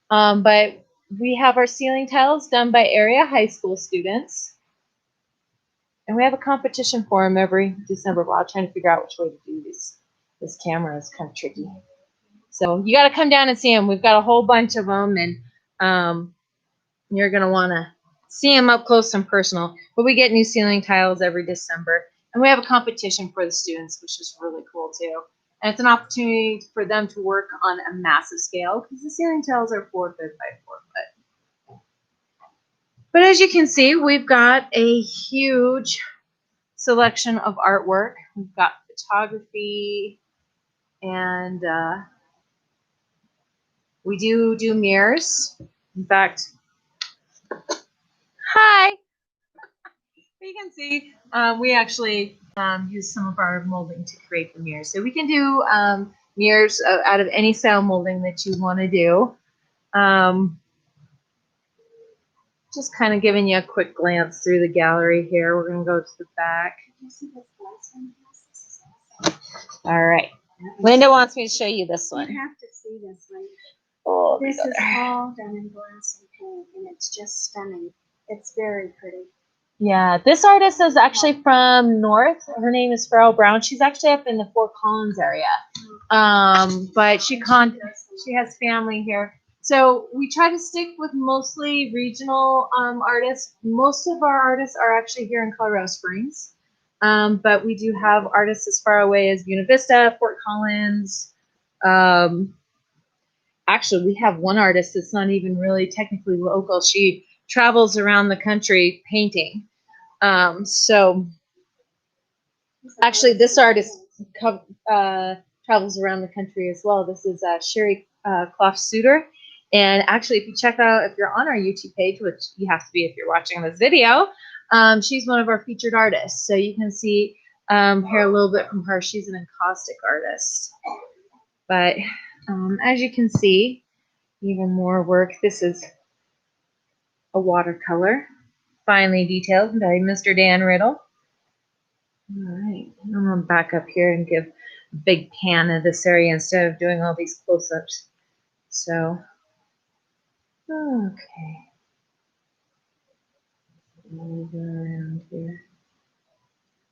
But we have our ceiling tiles done by area high school students. And we have a competition for them every December. While I'm trying to figure out which way to do this. This camera is kind of tricky. So you got to come down and see them. We've got a whole bunch of them, and you're going to want to see them up close and personal. But we get new ceiling tiles every December. And we have a competition for the students, which is really cool too. And it's an opportunity for them to work on a massive scale because the ceiling tiles are 4 foot by 4 foot. But as you can see, we've got a huge selection of artwork. We've got photography, and we do mirrors. In fact, hi. You can see we actually use some of our molding to create the mirrors. So we can do mirrors out of any style molding that you want to do. Just kind of giving you a quick glance through the gallery here. We're going to go to the back. All right. Linda wants me to show you this one. You have to see this one. Oh, this is all done in glass and paint, and it's just stunning. It's very pretty. Yeah, this artist is actually from North. Her name is Farrah Brown. She's actually up in the Fort Collins area, but she has family here. So we try to stick with mostly regional artists. Most of our artists are actually here in Colorado Springs, but we do have artists as far away as Buena Vista, Fort Collins. Actually, we have one artist that's not even really technically local. She travels around the country painting. So actually, this artist travels around the country as well. This is Sherry Suitor. And actually, if you check out, if you're on our YouTube page, which you have to be if you're watching this video, she's one of our featured artists. So you can see here a little bit from her. She's an encaustic artist. But as you can see, even more work. This is a watercolor, finely detailed by Mr. Dan Riddle. All right, I'm going to back up here and give a big pan of this area instead of doing all these close-ups. So, okay. Move around here.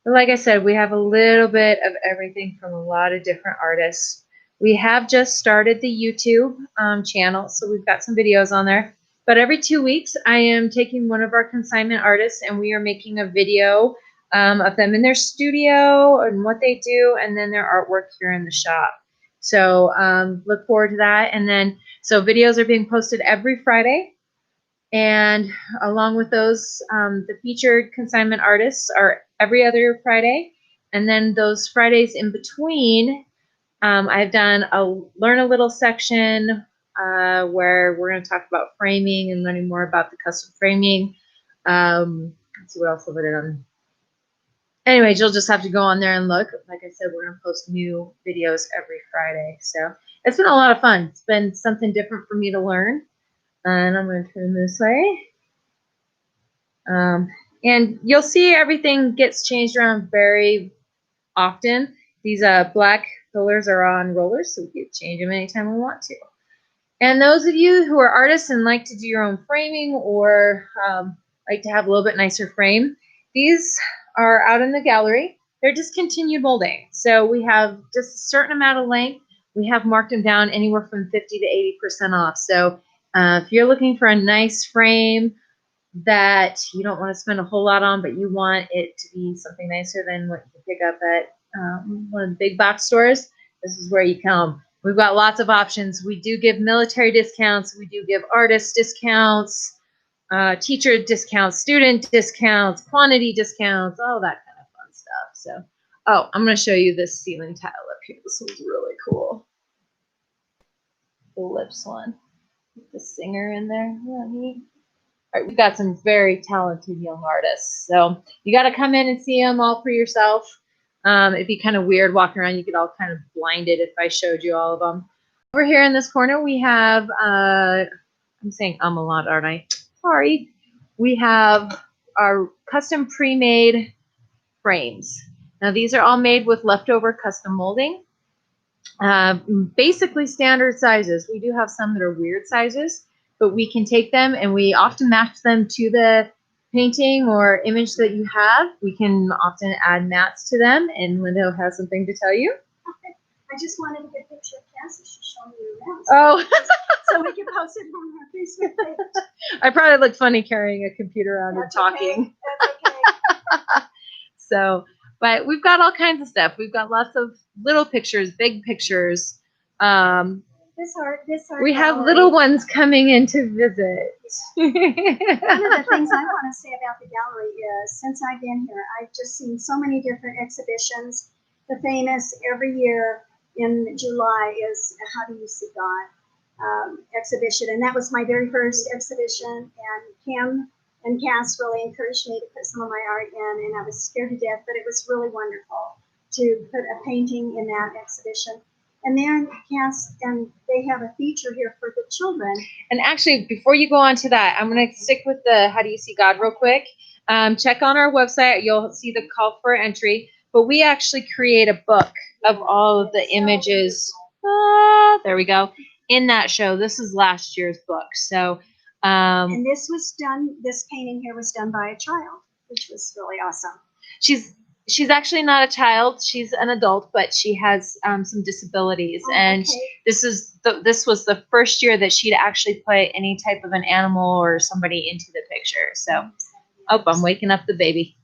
But like I said, we have a little bit of everything from a lot of different artists. We have just started the YouTube channel, so we've got some videos on there. But every 2 weeks, I am taking one of our consignment artists, and we are making a video of them in their studio and what they do, and then their artwork here in the shop. So look forward to that. And then, so videos are being posted every Friday. And along with those, the featured consignment artists are every other Friday. And then those Fridays in between, I've done a Learn a Little section where we're going to talk about framing and learning more about the custom framing. Let's see what else have I done. Anyways, you'll just have to go on there and look. Like I said, we're going to post new videos every Friday. So it's been a lot of fun. It's been something different for me to learn. And I'm going to turn this way. And you'll see everything gets changed around very often. These black fillers are on rollers, so we can change them anytime we want to. And those of you who are artists and like to do your own framing or like to have a little bit nicer frame, these are out in the gallery. They're discontinued molding. So we have just a certain amount of length. We have marked them down anywhere from 50 to 80% off. So if you're looking for a nice frame that you don't want to spend a whole lot on, but you want it to be something nicer than what you can pick up at one of the big box stores, this is where you come. We've got lots of options. We do give military discounts. We do give artist discounts, teacher discounts, student discounts, quantity discounts, all that kind of fun stuff. So, oh, I'm going to show you this ceiling tile up here. This one's really cool. The lips one. With the singer in there. Isn't that neat? All right, we've got some very talented young artists. So you got to come in and see them all for yourself. It'd be kind of weird walking around. You get all kind of blinded if I showed you all of them. Over here in this corner, we have, I'm saying a lot, aren't I? Sorry. We have our custom pre-made frames. Now these are all made with leftover custom molding. Basically standard sizes. We do have some that are weird sizes, but we can take them and we often match them to the painting or image that you have. We can often add mats to them, and Linda has something to tell you. I just wanted to get a picture of Cassie. She's showing me around. Oh. So we can post it on our Facebook page. I probably look funny carrying a computer around and talking. Okay. That's okay. So, but we've got all kinds of stuff. We've got lots of little pictures, big pictures. This art We have gallery. little ones coming in to visit. One of the things I want to say about the gallery is, since I've been here, I've just seen so many different exhibitions. The famous every year in July is How Do You See God exhibition, and that was my very first exhibition. And Kim and Cass really encouraged me to put some of my art in, and I was scared to death, but it was really wonderful to put a painting in that exhibition. And then Cass, and they have a feature here for the children. And actually, before you go on to that, I'm going to stick with the How Do You See God real quick. Check on our website. You'll see the call for entry. But we actually create a book of all of the images. There we go. In that show. This is last year's book. So, And this was done, this painting here was done by a child, which was really awesome. She's actually not a child. She's an adult, but she has some disabilities. Oh, and okay. this was the first year that she'd actually put any type of an animal or somebody into the picture. So, oh, I'm waking up the baby.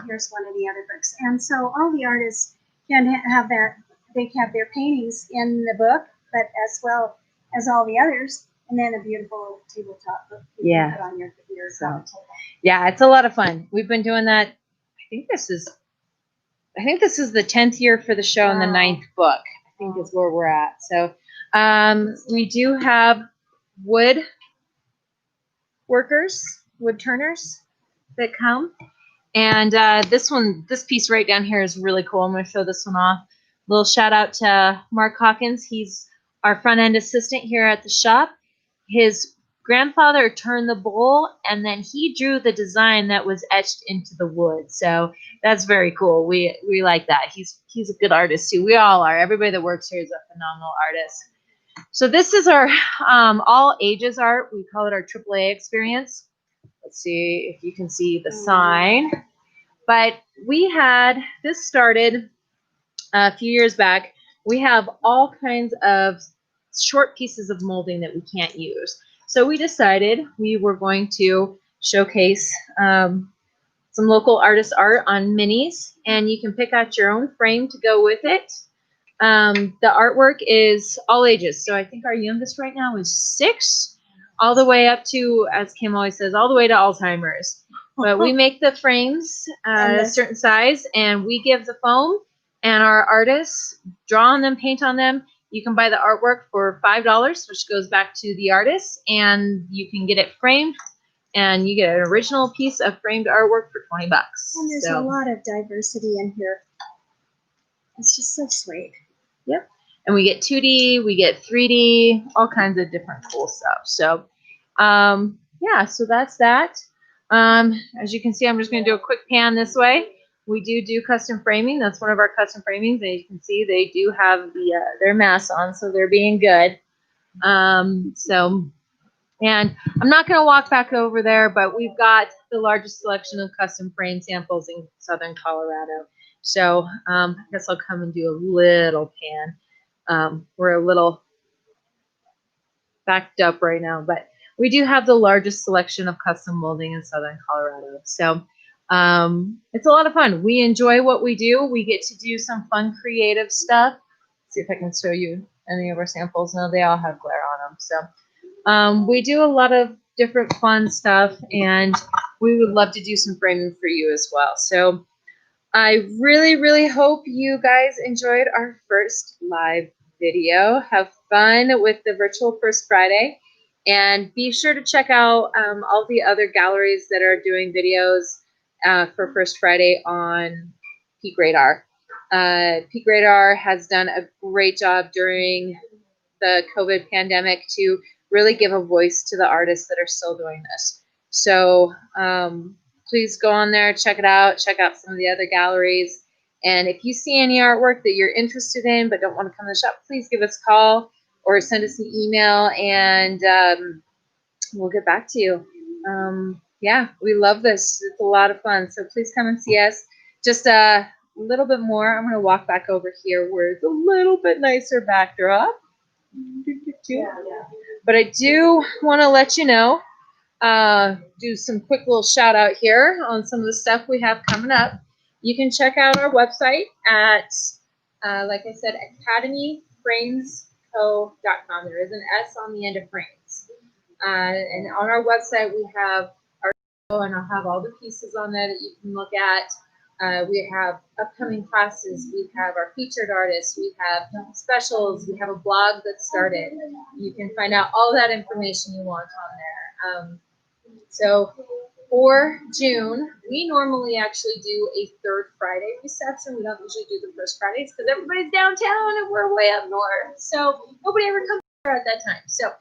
Here's one of the other books. And so all the artists can have that, they have their paintings in the book, but as well as all the others, and then a beautiful tabletop book you can put on your coffee table. Yeah, it's a lot of fun. We've been doing that. I think this is the 10th year for the show and the 9th book. I think is where we're at. So we do have wood workers, wood turners that come. And this piece right down here is really cool. I'm going to show this one off. Little shout out to Mark Hawkins. He's our front end assistant here at the shop. His grandfather turned the bowl, and then he drew the design that was etched into the wood. So that's very cool. We like that. He's a good artist too. We all are. Everybody that works here is a phenomenal artist. So this is our all ages art. We call it our AAA experience. Let's see if you can see the sign. But this started a few years back. We have all kinds of short pieces of molding that we can't use. So we decided we were going to showcase some local artist art on minis, and you can pick out your own frame to go with it. The artwork is all ages. So I think our youngest right now is 6, all the way up to, as Kim always says, all the way to Alzheimer's. But we make the frames a certain size, and we give the foam, and our artists draw on them, paint on them. You can buy the artwork for $5, which goes back to the artist, and you can get it framed, and you get an original piece of framed artwork for $20. And there's a lot of diversity in here. It's just so sweet. Yep. And we get 2D, we get 3D, all kinds of different cool stuff. So, yeah, so that's that. As you can see, I'm just going to do a quick pan this way. We do custom framing. That's one of our custom framings. And you can see they do have their masks on, so they're being good. And I'm not going to walk back over there, but we've got the largest selection of custom frame samples in Southern Colorado. So I guess I'll come and do a little pan. We're a little backed up right now, but we do have the largest selection of custom molding in Southern Colorado. So it's a lot of fun. We enjoy what we do. We get to do some fun, creative stuff. Let's see if I can show you any of our samples. No, they all have glare on them. So we do a lot of different fun stuff, and we would love to do some framing for you as well. So I really, really hope you guys enjoyed our first live video. Have fun with the virtual First Friday. And be sure to check out all the other galleries that are doing videos for First Friday on Peak Radar. Peak Radar has done a great job during the COVID pandemic to really give a voice to the artists that are still doing this. So please go on there, check it out, check out some of the other galleries. And if you see any artwork that you're interested in but don't want to come to the shop, please give us a call or send us an email, and we'll get back to you. Yeah, we love this. It's a lot of fun. So please come and see us. Just a little bit more. I'm going to walk back over here where it's a little bit nicer backdrop. But I do want to let you know, do some quick little shout out here on some of the stuff we have coming up. You can check out our website at, like I said, academyframesco.com. There is an S on the end of frames. And on our website, we have our show, and I'll have all the pieces on there that you can look at. We have upcoming classes. We have our featured artists. We have specials. We have a blog that started. You can find out all that information you want on there. So for June, we normally actually do a third Friday reception. We don't usually do the first Fridays because everybody's downtown and we're way up north. So nobody ever comes here at that time. So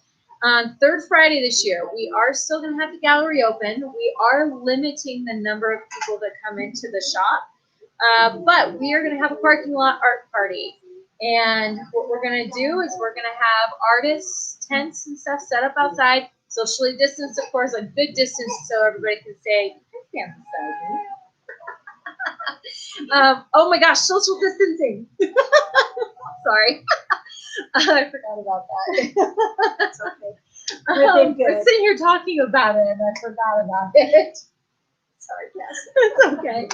third Friday this year, we are still going to have the gallery open. We are limiting the number of people that come into the shop, but we are going to have a parking lot art party. And what we're going to do is we're going to have artists, tents and stuff set up outside, socially distanced, of course, a good distance so everybody can say, stand beside me. Oh my gosh, social distancing. Sorry. I forgot about that. It's okay. We're sitting here talking about it and I forgot about it. Sorry, Cass. It's okay.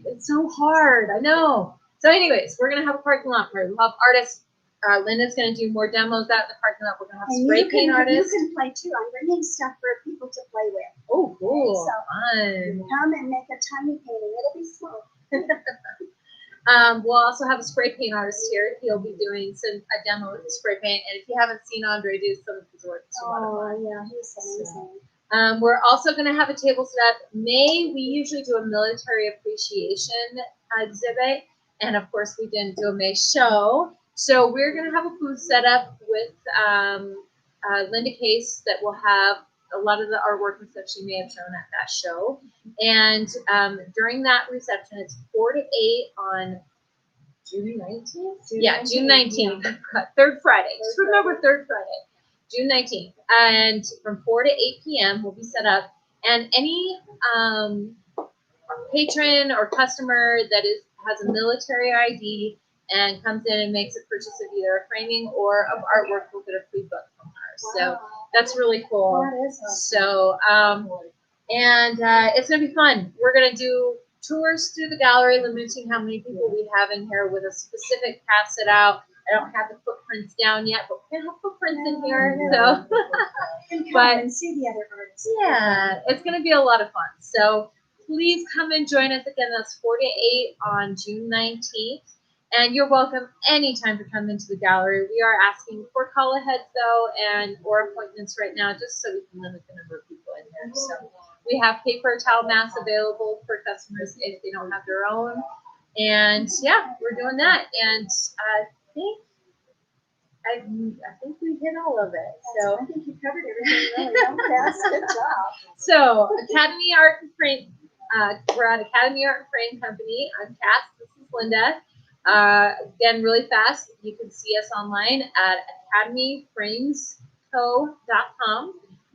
It's so hard. I know. So anyways, we're going to have a parking lot party. We'll have artists. Linda's going to do more demos out in the parking lot. We're going to have spray paint artists. You can play too. I'm bringing stuff for people to play with. Oh, cool. So fun. Come and make a tiny painting. It'll be small. We'll also have a spray paint artist here. He'll be doing a demo with the spray paint. And if you haven't seen Andre do some of his work, it's a lot of fun. Yeah, he's amazing. We're also going to have a table set up. May, we usually do a military appreciation exhibit. And of course, we didn't do a May show. So we're going to have a booth set up with Linda Case that will have a lot of the artwork and stuff she may have shown at that show. And during that reception, it's 4 to 8 on June 19th? June 19th. Yeah. Third Friday. Just remember third Friday. June 19th. And from 4 to 8 p.m. will be set up. And any patron or customer that has a military ID and comes in and makes a purchase of either a framing or of artwork will get a free book from her. Wow. So that's really cool. That is awesome. So, it's going to be fun. We're going to do tours through the gallery, limiting how many people we have in here with a specific pass set out. I don't have the footprints down yet, but we're going to have footprints in here. So, but and see the other artists. Yeah, it's going to be a lot of fun. So please come and join us again. That's 4 to 8 on June 19th. And you're welcome anytime to come into the gallery. We are asking for call aheads though, or appointments right now, just so we can limit the number of people in here. So we have paper towel masks available for customers if they don't have their own. And yeah, we're doing that. And I think we hit all of it. So I think you covered everything really well. Good job. So Academy Art and Frame, we're at Academy Art and Frame Company. I'm Cass. This is Linda. Again, really fast, you can see us online at academyframesco.com.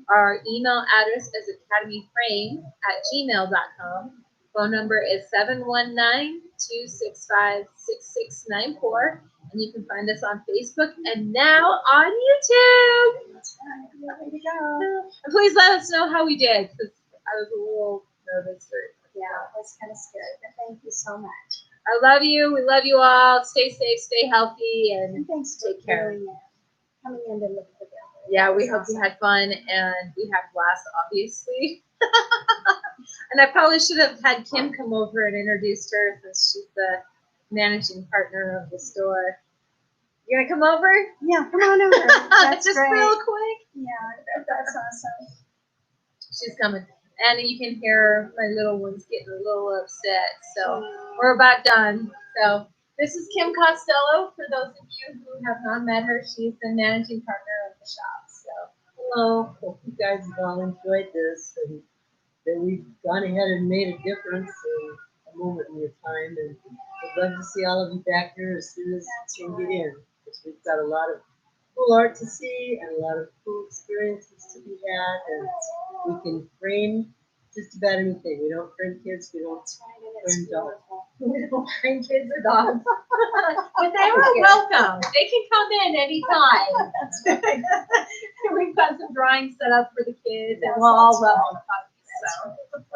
Our email address is academyframe@gmail.com. Phone number is 719-265-6694. And you can find us on Facebook and now on YouTube. That's right. Way to go. And please let us know how we did, because I was a little nervous. Yeah, it was kind of scary, but thank you so much. I love you. We love you all. Stay safe, stay healthy, and thanks for take care. Coming in to look at the gallery. Yeah, we hope you had fun and we had blast, obviously. And I probably should have had Kim come over and introduced her since she's the managing partner of the store. You gonna come over? Yeah, come on over. That's Just great. real quick. Yeah, that's awesome. She's coming. And you can hear my little ones getting a little upset. So we're about done. So this is Kim Costello. For those of you who have not met her, she's the managing partner of the shop. So Hello, hope you guys have all enjoyed this and that we've gone ahead and made a difference in a moment in your time. And we'd love to see all of you back here as soon as you can get in. Because we've got a lot of cool art to see and a lot of cool experiences to be had. And we can frame just about anything. We don't frame kids, we don't frame dogs. We don't train kids or dogs. But they are welcome. They can come in anytime. That's right. We've got some drawings set up for the kids, and we'll all love on the puppies. So.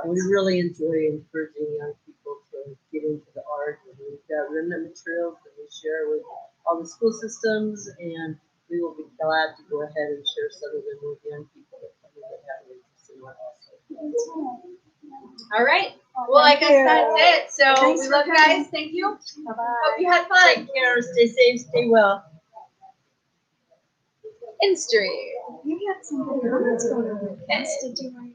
And we really enjoy encouraging young people to get into the art. And we've got remnant materials that we share with all the school systems, and we will be glad to go ahead and share some of them with young people that come in that have an interest in art also. All right. Well, I guess that's it. So Thanks we for love you coming. guys. Thank you. Bye-bye. Hope you had fun. Take care, stay safe, stay well. history. You had some good comments going on with this. Did you write?